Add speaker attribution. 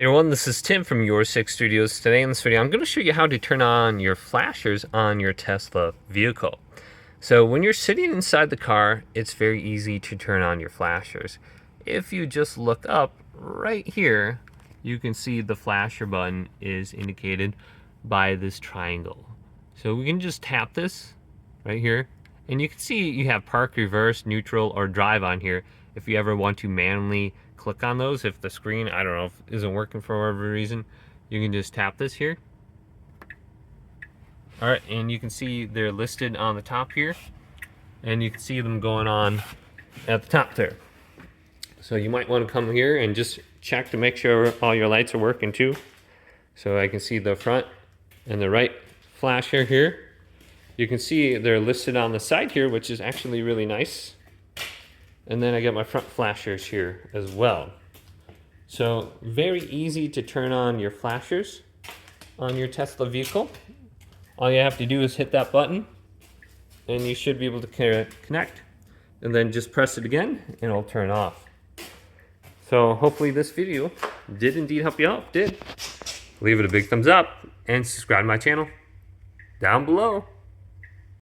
Speaker 1: Hey everyone, this is Tim from Your Six Studios. Today in this video, I'm going to show you how to turn on your flashers on your Tesla vehicle. So when you're sitting inside the car, it's very easy to turn on your flashers. If you just look up right here, you can see the flasher button is indicated by this triangle. So we can just tap this right here, and you can see you have park, reverse, neutral, or drive on here. If you ever want to manually click on those, if the screen, I don't know, if isn't working for whatever reason, you can just tap this here. All right, and you can see they're listed on the top here, and you can see them going on at the top there. So you might want to come here and just check to make sure all your lights are working too. So I can see the front and the right flasher here. You can see they're listed on the side here, which is actually really nice. And then I got my front flashers here as well. So very easy to turn on your flashers on your Tesla vehicle. All you have to do is hit that button and you should be able to connect, and then just press it again and it'll turn off. So hopefully this video did indeed help you out. If it did, leave it a big thumbs up and subscribe to my channel down below.